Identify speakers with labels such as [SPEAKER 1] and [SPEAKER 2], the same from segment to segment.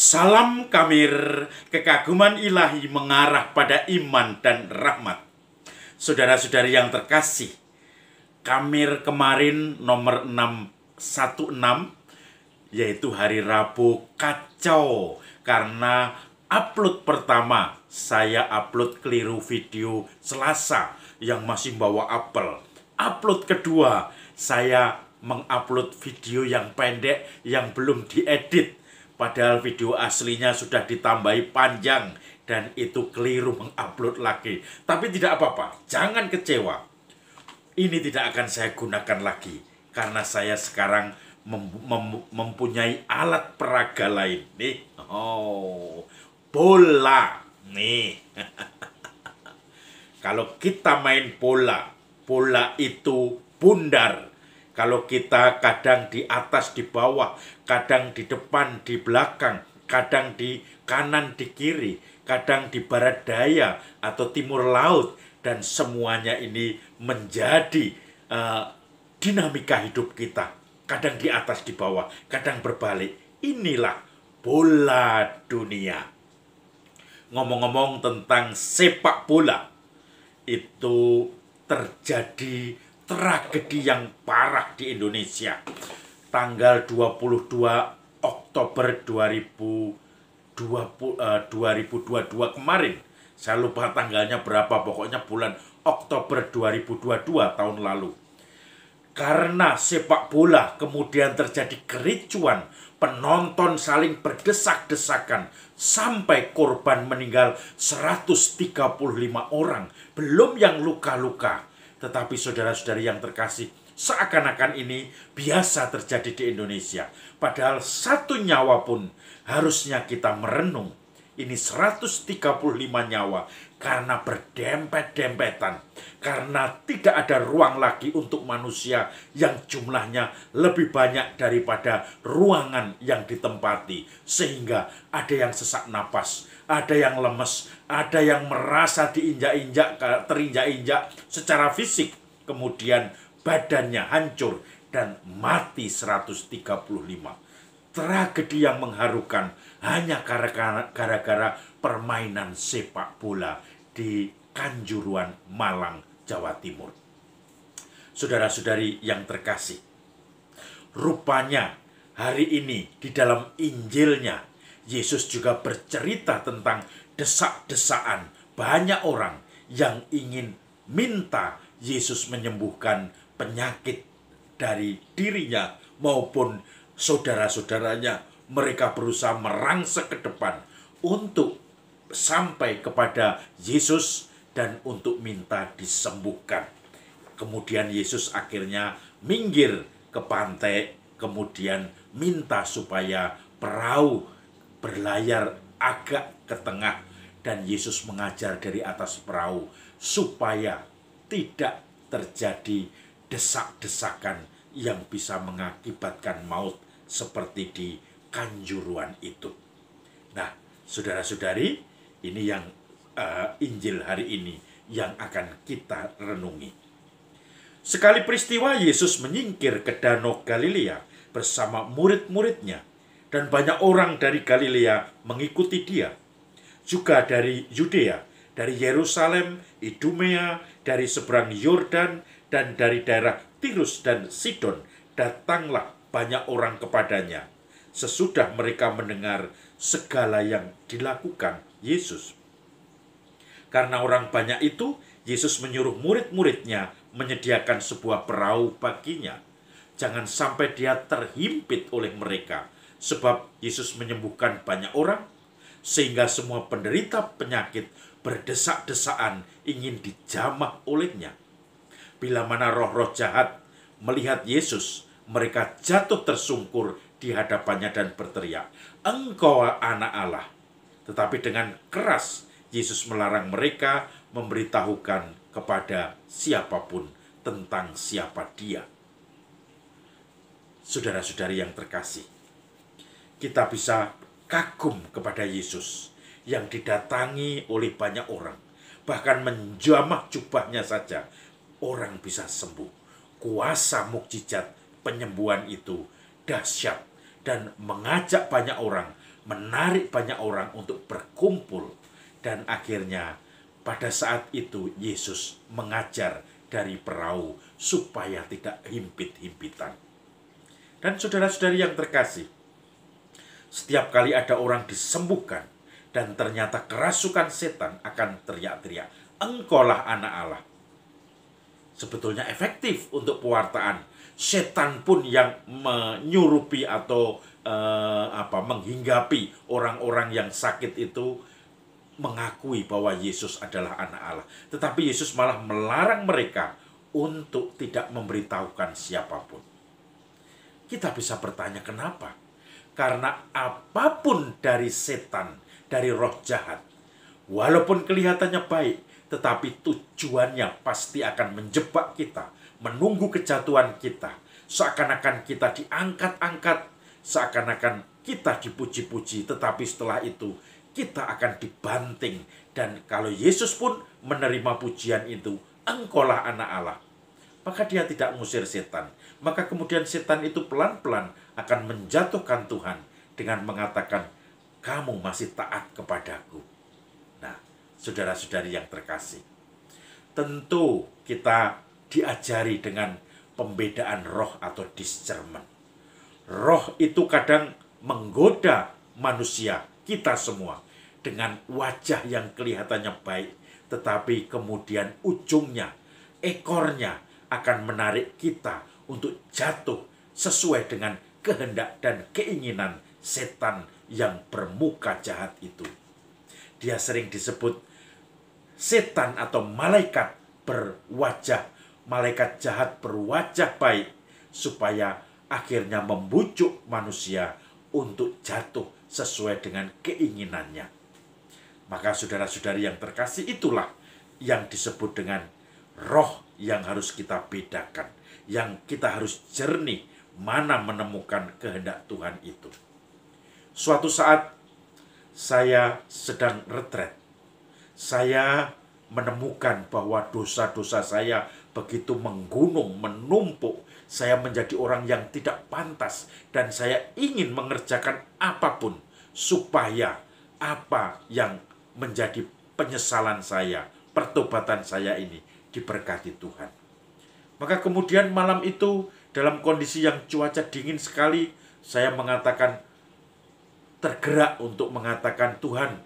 [SPEAKER 1] Salam Kamir, kekaguman ilahi mengarah pada iman dan rahmat. Saudara-saudari yang terkasih, Kamir kemarin nomor 616, yaitu hari Rabu, kacau karena upload pertama saya upload keliru video Selasa yang masih bawa apel. Upload kedua saya mengupload video yang pendek yang belum diedit. Padahal video aslinya sudah ditambahi panjang dan itu keliru mengupload lagi. Tapi tidak apa-apa, jangan kecewa. Ini tidak akan saya gunakan lagi karena saya sekarang mempunyai alat peraga lain. Nih, bola. Nih. Kalau kita main bola, bola itu bundar. Kalau kita kadang di atas, di bawah, kadang di depan, di belakang, kadang di kanan, di kiri, kadang di barat daya atau timur laut, dan semuanya ini menjadi dinamika hidup kita. Kadang di atas, di bawah, kadang berbalik. Inilah bola dunia. Ngomong-ngomong tentang sepak bola, itu terjadi tragedi yang parah di Indonesia. Tanggal 22 Oktober 2022 kemarin. Saya lupa tanggalnya berapa, pokoknya bulan Oktober 2022 tahun lalu. Karena sepak bola kemudian terjadi kericuan, penonton saling berdesak-desakan, sampai korban meninggal 135 orang, belum yang luka-luka. Tetapi saudara-saudari yang terkasih, seakan-akan ini biasa terjadi di Indonesia. Padahal satu nyawa pun harusnya kita merenung. Ini 135 nyawa karena berdempet-dempetan. Karena tidak ada ruang lagi untuk manusia yang jumlahnya lebih banyak daripada ruangan yang ditempati. Sehingga ada yang sesak napas, ada yang lemes, ada yang merasa diinjak-injak, terinjak-injak secara fisik. Kemudian badannya hancur dan mati 135. Tragedi yang mengharukan hanya gara-gara permainan sepak bola di Kanjuruhan, Malang, Jawa Timur. Saudara-saudari yang terkasih, rupanya hari ini di dalam Injilnya Yesus juga bercerita tentang desak-desaan banyak orang yang ingin minta Yesus menyembuhkan penyakit dari dirinya maupun saudara-saudaranya. Mereka berusaha merangsek ke depan untuk sampai kepada Yesus dan untuk minta disembuhkan. Kemudian Yesus akhirnya minggir ke pantai, kemudian minta supaya perahu berlayar agak ke tengah, dan Yesus mengajar dari atas perahu supaya tidak terjadi desak-desakan yang bisa mengakibatkan maut seperti di Kanjuruhan itu. Nah, saudara-saudari, ini yang Injil hari ini yang akan kita renungi. Sekali peristiwa Yesus menyingkir ke Danau Galilea bersama murid-muridnya, dan banyak orang dari Galilea mengikuti dia. Juga dari Yudea, dari Yerusalem, Idumea, dari seberang Yordan, dan dari daerah Tirus dan Sidon, datanglah banyak orang kepadanya. Sesudah mereka mendengar segala yang dilakukan Yesus. Karena orang banyak itu, Yesus menyuruh murid-muridnya menyediakan sebuah perahu baginya. Jangan sampai dia terhimpit oleh mereka, sebab Yesus menyembuhkan banyak orang, sehingga semua penderita penyakit berdesak-desaan ingin dijamah olehnya. Bila mana roh-roh jahat melihat Yesus, mereka jatuh tersungkur di hadapannya dan berteriak, "Engkau anak Allah." Tetapi dengan keras Yesus melarang mereka memberitahukan kepada siapapun tentang siapa dia. Saudara-saudari yang terkasih, kita bisa kagum kepada Yesus yang didatangi oleh banyak orang. Bahkan menjamah jubahnya saja orang bisa sembuh. Kuasa mukjizat penyembuhan itu dahsyat dan mengajak banyak orang menarik banyak orang untuk berkumpul. Dan akhirnya pada saat itu Yesus mengajar dari perahu supaya tidak himpit-himpitan. Dan saudara-saudari yang terkasih, setiap kali ada orang disembuhkan dan ternyata kerasukan setan akan teriak-teriak, "Engkaulah anak Allah." Sebetulnya efektif untuk pewartaan. Setan pun yang menyurupi atau menghinggapi orang-orang yang sakit itu mengakui bahwa Yesus adalah anak Allah. Tetapi Yesus malah melarang mereka untuk tidak memberitahukan siapapun. Kita bisa bertanya kenapa? Karena apapun dari setan, dari roh jahat, walaupun kelihatannya baik, tetapi tujuannya pasti akan menjebak kita, menunggu kejatuhan kita. Seakan-akan kita diangkat-angkat, seakan-akan kita dipuji-puji, tetapi setelah itu kita akan dibanting. Dan kalau Yesus pun menerima pujian itu, "Engkaulah anak Allah," maka dia tidak mengusir setan. Maka kemudian setan itu pelan-pelan akan menjatuhkan Tuhan dengan mengatakan, "Kamu masih taat kepadaku." Nah, saudara-saudari yang terkasih, tentu kita diajari dengan pembedaan roh atau discernment. Roh itu kadang menggoda manusia, kita semua, dengan wajah yang kelihatannya baik, tetapi kemudian ujungnya, ekornya akan menarik kita untuk jatuh sesuai dengan kehendak dan keinginan setan yang bermuka jahat itu. Dia sering disebut setan atau malaikat jahat berwajah baik, supaya akhirnya membujuk manusia untuk jatuh sesuai dengan keinginannya. Maka saudara-saudari yang terkasih, itulah yang disebut dengan roh yang harus kita bedakan, yang kita harus jernih mana menemukan kehendak Tuhan itu. Suatu saat saya sedang retret. Saya menemukan bahwa dosa-dosa saya begitu menggunung, menumpuk. Saya menjadi orang yang tidak pantas, dan saya ingin mengerjakan apapun supaya apa yang menjadi penyesalan saya, pertobatan saya ini diberkati Tuhan. Maka kemudian malam itu dalam kondisi yang cuaca dingin sekali, saya mengatakan, tergerak untuk mengatakan, "Tuhan,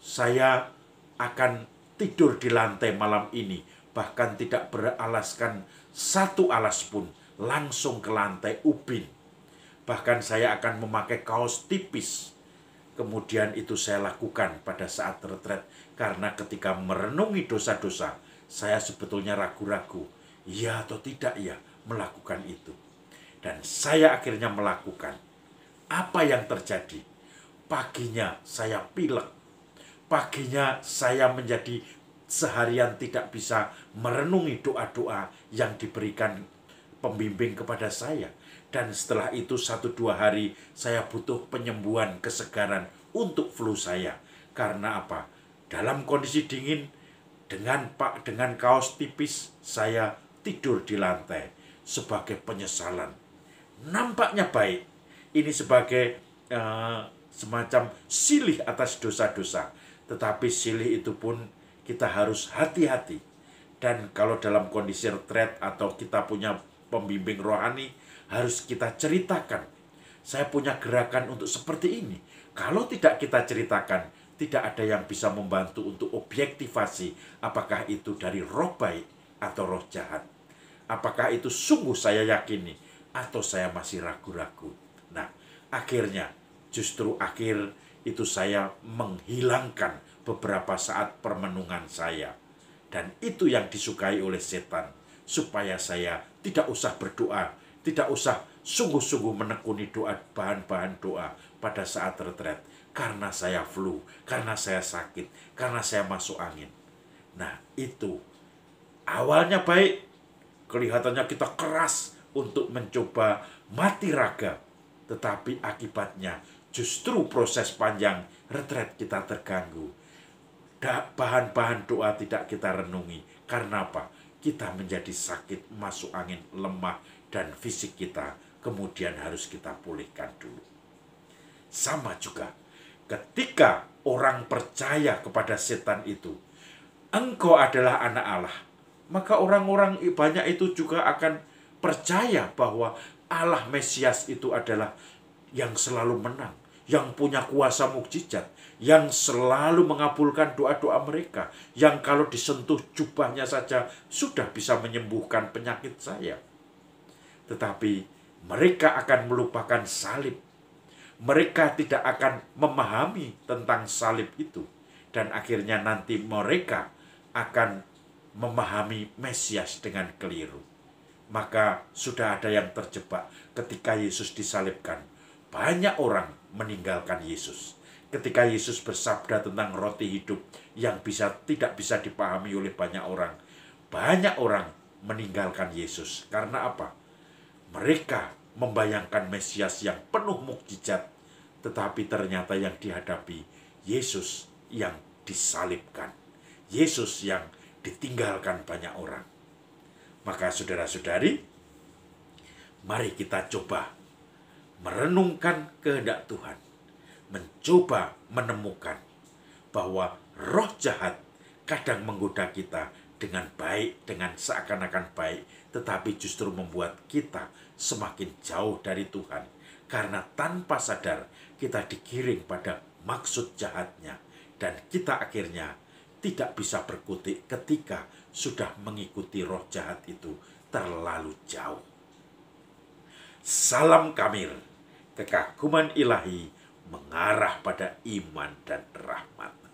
[SPEAKER 1] saya akan tidur di lantai malam ini, bahkan tidak beralaskan satu alas pun, langsung ke lantai ubin. Bahkan saya akan memakai kaos tipis." Kemudian itu saya lakukan pada saat retret, karena ketika merenungi dosa-dosa, saya sebetulnya ragu-ragu, ya atau tidak ya melakukan itu. Dan saya akhirnya melakukan. Apa yang terjadi? Paginya saya pilek. Paginya saya menjadi seharian tidak bisa merenungi doa-doa yang diberikan pembimbing kepada saya. Dan setelah itu 1-2 hari saya butuh penyembuhan, kesegaran untuk flu saya. Karena apa? Dalam kondisi dingin, dengan kaos tipis, saya tidur di lantai sebagai penyesalan. Nampaknya baik. Ini sebagai semacam silih atas dosa-dosa. Tetapi silih itu pun kita harus hati-hati. Dan kalau dalam kondisi retret atau kita punya pembimbing rohani, harus kita ceritakan. Saya punya gerakan untuk seperti ini. Kalau tidak kita ceritakan, tidak ada yang bisa membantu untuk objektivasi apakah itu dari roh baik atau roh jahat. Apakah itu sungguh saya yakini atau saya masih ragu-ragu. Nah, akhirnya justru akhir itu saya menghilangkan beberapa saat permenungan saya. Dan itu yang disukai oleh setan, supaya saya tidak usah berdoa, tidak usah sungguh-sungguh menekuni doa, bahan-bahan doa pada saat retret. Karena saya flu, karena saya sakit, karena saya masuk angin. Nah, itu awalnya baik, kelihatannya kita keras untuk mencoba mati raga. Tetapi akibatnya justru proses panjang retret kita terganggu. Bahan-bahan doa tidak kita renungi. Karena apa? Kita menjadi sakit, masuk angin, lemah, dan fisik kita kemudian harus kita pulihkan dulu. Sama juga Ketika orang percaya kepada setan itu, engkau adalah anak Allah, maka orang-orang banyak itu juga akan percaya bahwa Allah Mesias itu adalah yang selalu menang, yang punya kuasa mukjizat, yang selalu mengabulkan doa-doa mereka, yang kalau disentuh jubahnya saja sudah bisa menyembuhkan penyakit saya. Tetapi mereka akan melupakan salib. Mereka tidak akan memahami tentang salib itu. Dan akhirnya nanti mereka akan memahami Mesias dengan keliru. Maka sudah ada yang terjebak ketika Yesus disalibkan. Banyak orang meninggalkan Yesus. Ketika Yesus bersabda tentang roti hidup yang tidak bisa dipahami oleh banyak orang meninggalkan Yesus. Karena apa? Mereka membayangkan Mesias yang penuh mukjizat, tetapi ternyata yang dihadapi Yesus yang disalibkan, Yesus yang ditinggalkan banyak orang. Maka saudara-saudari, mari kita coba merenungkan kehendak Tuhan, mencoba menemukan bahwa roh jahat kadang menggoda kita dengan baik, dengan seakan-akan baik, tetapi justru membuat kita semakin jauh dari Tuhan. Karena tanpa sadar kita digiring pada maksud jahatnya. Dan kita akhirnya tidak bisa berkutik ketika sudah mengikuti roh jahat itu terlalu jauh. Salam Kamil, kekaguman ilahi mengarah pada iman dan rahmat.